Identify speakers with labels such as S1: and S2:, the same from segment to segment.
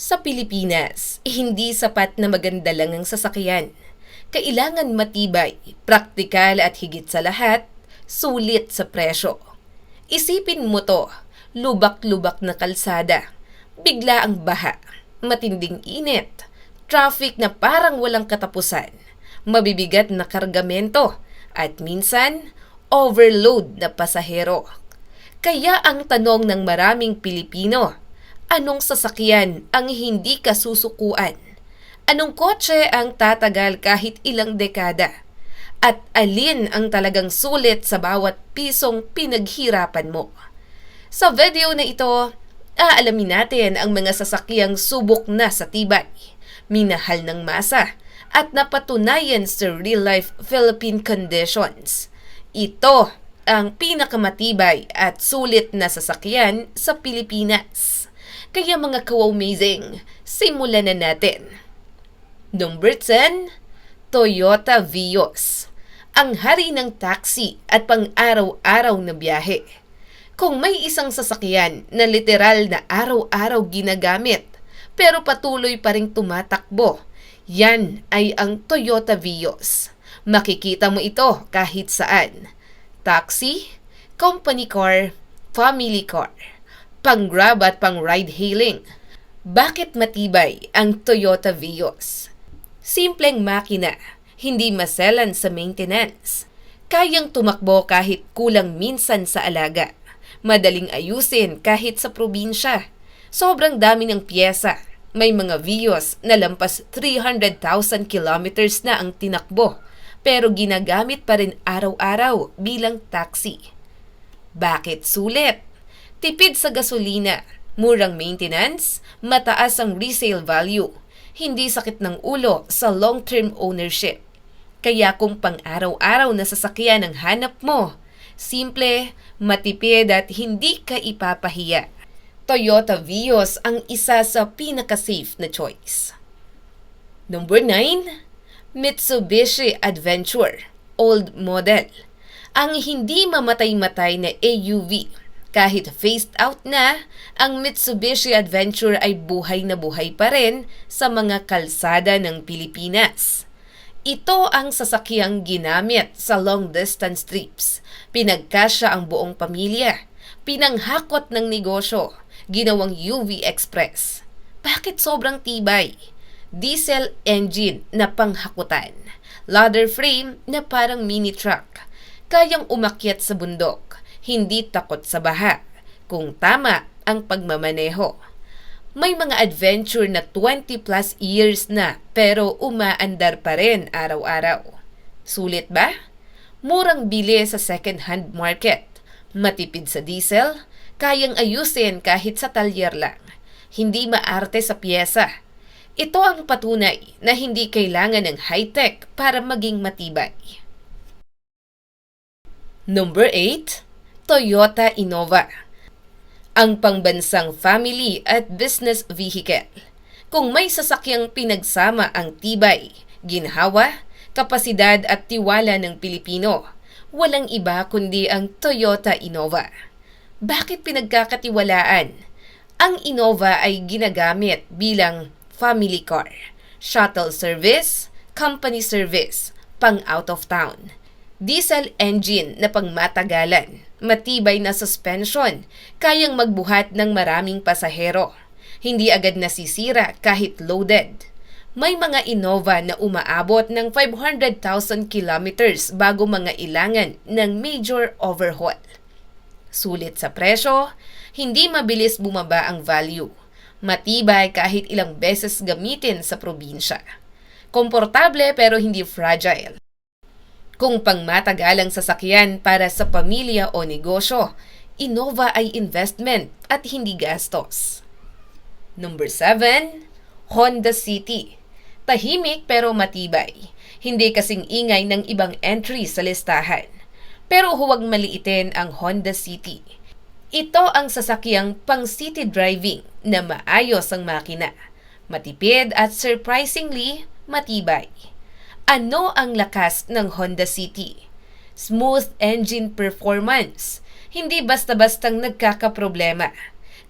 S1: Sa Pilipinas, hindi sapat na maganda lang ang sasakyan. Kailangan matibay, praktikal at higit sa lahat, sulit sa presyo. Isipin mo to, lubak-lubak na kalsada, bigla ang baha, matinding init, traffic na parang walang katapusan, mabibigat na kargamento, at minsan, overload na pasahero. Kaya ang tanong ng maraming Pilipino, anong sasakyan ang hindi kasusukuan? Anong kotse ang tatagal kahit ilang dekada? At alin ang talagang sulit sa bawat pisong pinaghirapan mo? Sa video na ito, aalamin natin ang mga sasakyang subok na sa tibay, minahal ng masa, at napatunayan sa real-life Philippine conditions. Ito ang pinakamatibay at sulit na sasakyan sa Pilipinas. Kaya mga ka-amazing, simulan na natin. Number 10, Toyota Vios. Ang hari ng taxi at pang-araw-araw na biyahe. Kung may isang sasakyan na literal na araw-araw ginagamit, pero patuloy pa ring tumatakbo, yan ay ang Toyota Vios. Makikita mo ito kahit saan. Taxi, company car, family car, pang-grab at pang-ride hailing. Bakit matibay ang Toyota Vios? Simpleng makina, hindi maselan sa maintenance. Kayang tumakbo kahit kulang minsan sa alaga. Madaling ayusin kahit sa probinsya. Sobrang dami ng piyesa. May mga Vios na lampas 300,000 kilometers na ang tinakbo, pero ginagamit pa rin araw-araw bilang taxi. Bakit sulit? Tipid sa gasolina, murang maintenance, mataas ang resale value, hindi sakit ng ulo sa long-term ownership. Kaya kung pang-araw-araw na sasakyan ang hanap mo, simple, matipid at hindi ka ipapahiya, Toyota Vios ang isa sa pinaka-safe na choice. Number 9, Mitsubishi Adventure, old model. Ang hindi mamatay-matay na AUV. Kahit phased out na, ang Mitsubishi Adventure ay buhay na buhay pa rin sa mga kalsada ng Pilipinas. Ito ang sasakyang ginamit sa long-distance trips. Pinagkasya ang buong pamilya. Pinanghakot ng negosyo. Ginawang UV Express. Bakit sobrang tibay? Diesel engine na panghakutan. Ladder frame na parang mini truck. Kayang umakyat sa bundok. Hindi takot sa baha, kung tama ang pagmamaneho. May mga adventure na 20 plus years na pero umaandar pa rin araw-araw. Sulit ba? Murang bili sa second-hand market. Matipid sa diesel, kayang ayusin kahit sa talyer lang. Hindi maarte sa piyesa. Ito ang patunay na hindi kailangan ng high-tech para maging matibay. Number 8, Toyota Innova. Ang pangbansang family at business vehicle. Kung may sasakyang pinagsama ang tibay, ginhawa, kapasidad at tiwala ng Pilipino, walang iba kundi ang Toyota Innova. Bakit pinagkakatiwalaan? Ang Innova ay ginagamit bilang family car, shuttle service, company service, pang out of town. Diesel engine na pangmatagalan, matibay na suspension, kayang magbuhat ng maraming pasahero. Hindi agad nasisira kahit loaded. May mga Innova na umaabot ng 500,000 kilometers bago mga ilangan ng major overhaul. Sulit sa presyo, hindi mabilis bumaba ang value. Matibay kahit ilang beses gamitin sa probinsya. Komportable pero hindi fragile. Kung pangmatagalang sasakyan para sa pamilya o negosyo, Innova ay investment at hindi gastos. Number 7, Honda City. Tahimik pero matibay. Hindi kasing ingay ng ibang entry sa listahan. Pero huwag maliitin ang Honda City. Ito ang sasakyang pang-city driving na maayos ang makina. Matipid at surprisingly matibay. Ano ang lakas ng Honda City? Smooth engine performance. Hindi basta-bastang nagkakaproblema.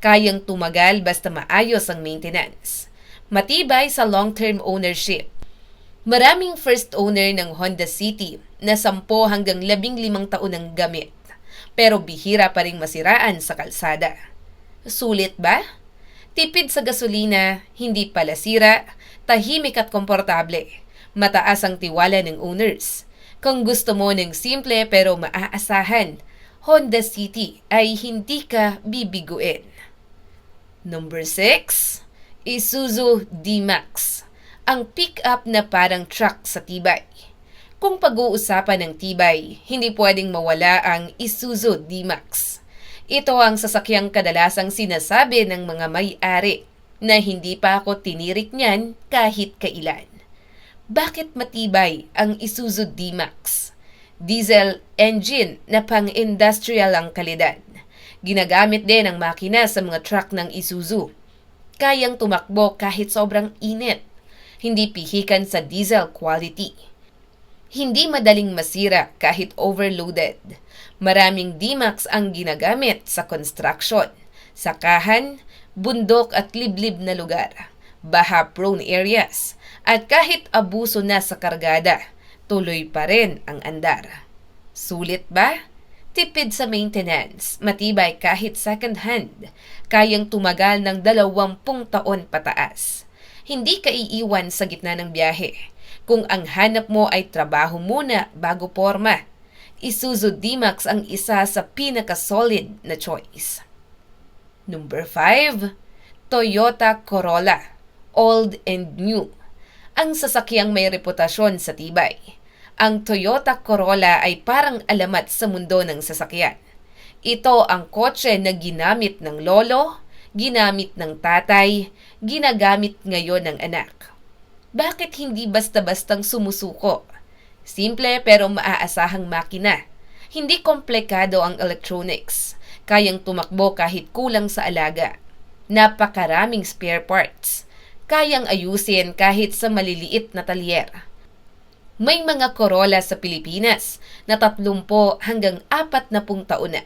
S1: Kayang tumagal basta maayos ang maintenance. Matibay sa long-term ownership. Maraming first owner ng Honda City na 10 hanggang 15 taon ang gamit, pero bihira pa ring masiraan sa kalsada. Sulit ba? Tipid sa gasolina, hindi pala sira, tahimik at komportable. Mataas ang tiwala ng owners. Kung gusto mo ng simple pero maaasahan, Honda City ay hindi ka bibiguin. Number 6, Isuzu D-Max. Ang pick-up na parang truck sa tibay. Kung pag-uusapan ng tibay, hindi pwedeng mawala ang Isuzu D-Max. Ito ang sasakyang kadalasang sinasabi ng mga may-ari na hindi pa ako tinirik niyan kahit kailan. Bakit matibay ang Isuzu D-Max? Diesel engine na pang-industrial ang kalidad. Ginagamit din ang makina sa mga truck ng Isuzu. Kayang tumakbo kahit sobrang init. Hindi pihikan sa diesel quality. Hindi madaling masira kahit overloaded. Maraming D-Max ang ginagamit sa construction, sakahan, bundok at liblib na lugar, baha-prone areas, at kahit abuso na sa kargada, tuloy pa rin ang andar. Sulit ba? Tipid sa maintenance, matibay kahit second hand, kayang tumagal ng 20 taon pataas. Hindi ka iiwan sa gitna ng biyahe. Kung ang hanap mo ay trabaho muna bago porma, Isuzu D-Max ang isa sa pinaka-solid na choice. Number 5, Toyota Corolla, old and new. Ang sasakyang may reputasyon sa tibay. Ang Toyota Corolla ay parang alamat sa mundo ng sasakyan. Ito ang kotse na ginamit ng lolo, ginamit ng tatay, ginagamit ngayon ng anak. Bakit hindi basta-bastang sumusuko? Simple pero maaasahang makina. Hindi komplikado ang electronics. Kayang tumakbo kahit kulang sa alaga. Napakaraming spare parts. Kayang ayusin kahit sa maliliit na talyer. May mga Corolla sa Pilipinas na 30 hanggang 40 taon na,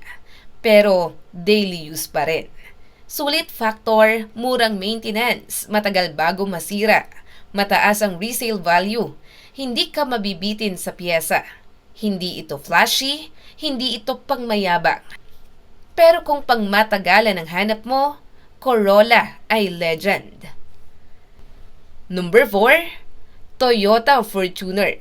S1: pero daily use pa rin. Sulit factor, murang maintenance, matagal bago masira, mataas ang resale value, hindi ka mabibitin sa piyesa. Hindi ito flashy, hindi ito pangmayabang. Pero kung pangmatagalan ang hanap mo, Corolla ay legend. Number 4, Toyota Fortuner.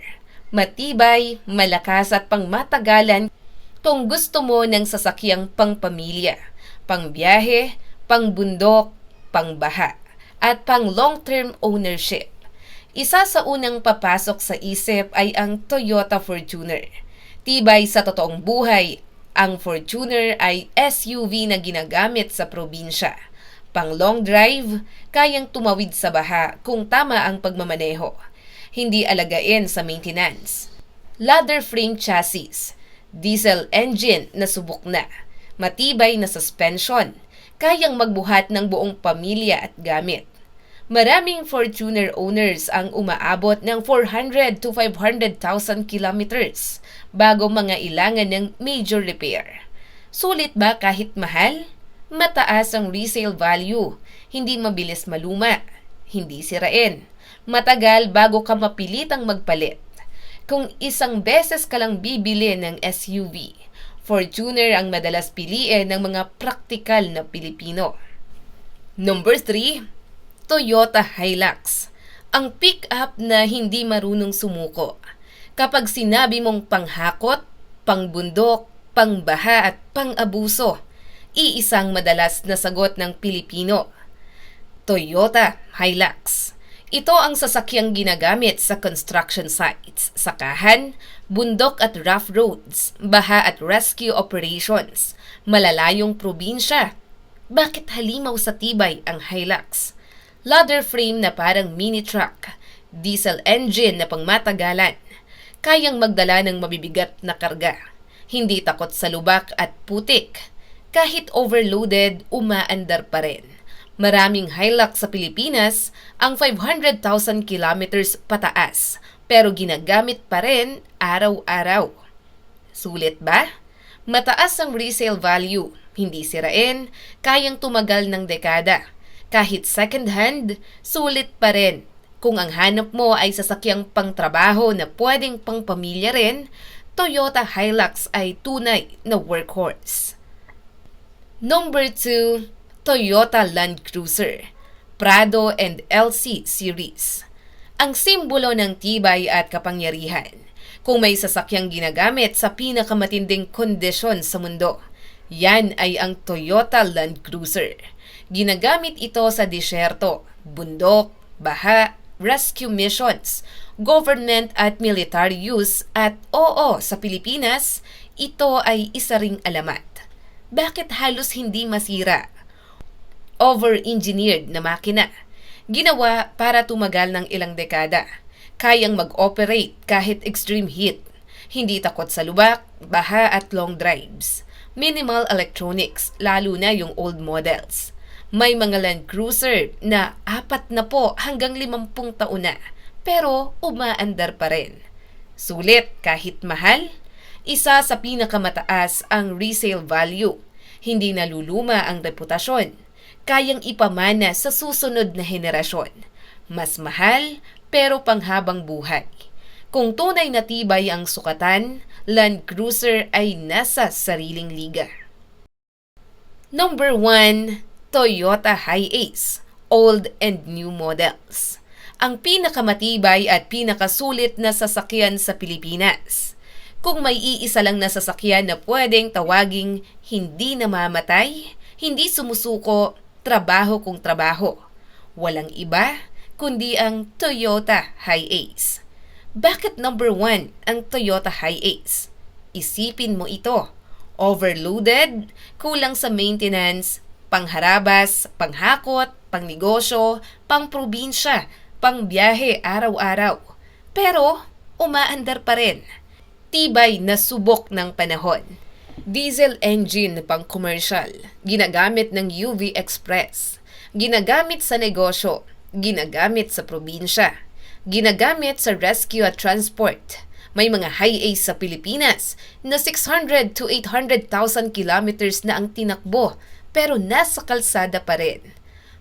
S1: Matibay, malakas at pangmatagalan kung gusto mo ng sasakyang pangpamilya, pangbiyahe, pangbundok, pangbaha, at pang long-term ownership. Isa sa unang papasok sa isip ay ang Toyota Fortuner. Tibay sa totoong buhay, ang Fortuner ay SUV na ginagamit sa probinsya. Pang long drive, kayang tumawid sa baha kung tama ang pagmamaneho. Hindi alagain sa maintenance. Ladder frame chassis, diesel engine na subok na, matibay na suspension, kayang magbuhat ng buong pamilya at gamit. Maraming Fortuner owners ang umaabot ng 400 to 500,000 kilometers bago mga ilangan ng major repair. Sulit ba kahit mahal? Mataas ang resale value, hindi mabilis maluma, hindi sirain. Matagal bago ka mapilitang magpalit. Kung isang beses ka lang bibili ng SUV, Fortuner ang madalas piliin ng mga praktikal na Pilipino. Number 3, Toyota Hilux. Ang pick-up na hindi marunong sumuko. Kapag sinabi mong panghakot, pangbundok, pangbaha at pangabuso, iisang madalas na sagot ng Pilipino. Toyota Hilux. Ito ang sasakyang ginagamit sa construction sites, sakahan, bundok at rough roads, baha at rescue operations, malalayong probinsya. Bakit halimaw sa tibay ang Hilux? Ladder frame na parang mini truck, diesel engine na pangmatagalan, kayang magdala ng mabibigat na karga, hindi takot sa lubak at putik. Kahit overloaded, umaandar pa rin. Maraming Hilux sa Pilipinas ang 500,000 kilometers pataas, pero ginagamit pa rin araw-araw. Sulit ba? Mataas ang resale value, hindi sirain, kayang tumagal ng dekada. Kahit second hand, sulit pa rin. Kung ang hanap mo ay sasakyang pangtrabaho na pwedeng pangpamilya rin, Toyota Hilux ay tunay na workhorse. Number 2, Toyota Land Cruiser, Prado and LC Series. Ang simbolo ng tibay at kapangyarihan. Kung may sasakyang ginagamit sa pinakamatinding kondisyon sa mundo, yan ay ang Toyota Land Cruiser. Ginagamit ito sa disyerto, bundok, baha, rescue missions, government at military use at sa Pilipinas, ito ay isa ring alamat. Bakit halos hindi masira? Over-engineered na makina. Ginawa para tumagal ng ilang dekada. Kayang mag-operate kahit extreme heat. Hindi takot sa lubak, baha at long drives. Minimal electronics, lalo na yung old models. May mga Land Cruiser na 40 hanggang 50 taon na, pero umaandar pa rin. Sulit kahit mahal, isa sa pinakamataas ang resale value. Hindi naluluma ang reputasyon. Kayang ipamana sa susunod na henerasyon. Mas mahal, pero panghabang buhay. Kung tunay na tibay ang sukatan, Land Cruiser ay nasa sariling liga. Number 1, Toyota Hiace, old and new models. Ang pinakamatibay at pinakasulit na sasakyan sa Pilipinas. Kung may iisa lang na sasakyan na pwedeng tawaging hindi namamatay, hindi sumusuko, trabaho kung trabaho. Walang iba kundi ang Toyota Hiace. Bakit number 1 ang Toyota Hiace? Isipin mo ito. Overloaded, kulang sa maintenance, pangharabas, panghakot, pangnegosyo, pangprobinsya, pangbiyahe araw-araw. Pero umaandar pa rin. Tibay na subok ng panahon. Diesel engine pang commercial, ginagamit ng UV Express, ginagamit sa negosyo, ginagamit sa probinsya, ginagamit sa rescue at transport. May mga Hiace sa Pilipinas na 600 to 800,000 kilometers na ang tinakbo, pero nasa kalsada pa rin.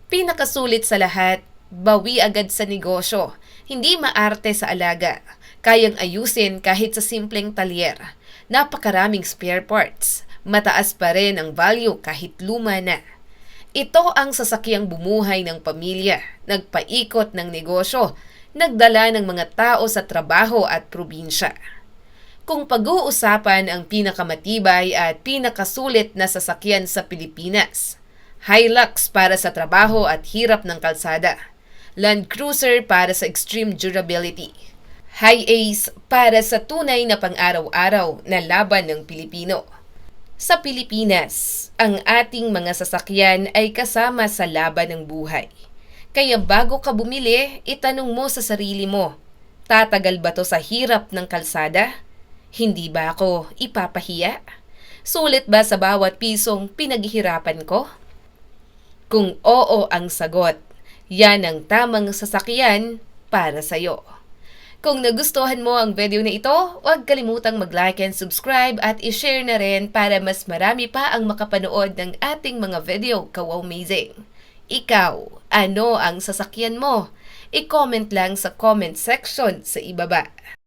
S1: Pinakasulit sa lahat, bawi agad sa negosyo, hindi maarte sa alaga, kayang ayusin kahit sa simpleng talyer. Napakaraming spare parts, mataas pa rin ang value kahit luma na. Ito ang sasakyang bumuhay ng pamilya, nagpaikot ng negosyo, nagdala ng mga tao sa trabaho at probinsya. Kung pag-uusapan ang pinakamatibay at pinakasulit na sasakyan sa Pilipinas, Hilux para sa trabaho at hirap ng kalsada, Land Cruiser para sa extreme durability, Hiace para sa tunay na pang-araw-araw na laban ng Pilipino. Sa Pilipinas, ang ating mga sasakyan ay kasama sa laban ng buhay. Kaya bago ka bumili, itanong mo sa sarili mo, tatagal ba to sa hirap ng kalsada? Hindi ba ako ipapahiya? Sulit ba sa bawat pisong pinaghihirapan ko? Kung oo ang sagot, yan ang tamang sasakyan para sa'yo. Kung nagustuhan mo ang video na ito, huwag kalimutang mag-like and subscribe at i-share na rin para mas marami pa ang makapanood ng ating mga video ka-wow-mazing. Ikaw, ano ang sasakyan mo? I-comment lang sa comment section sa ibaba.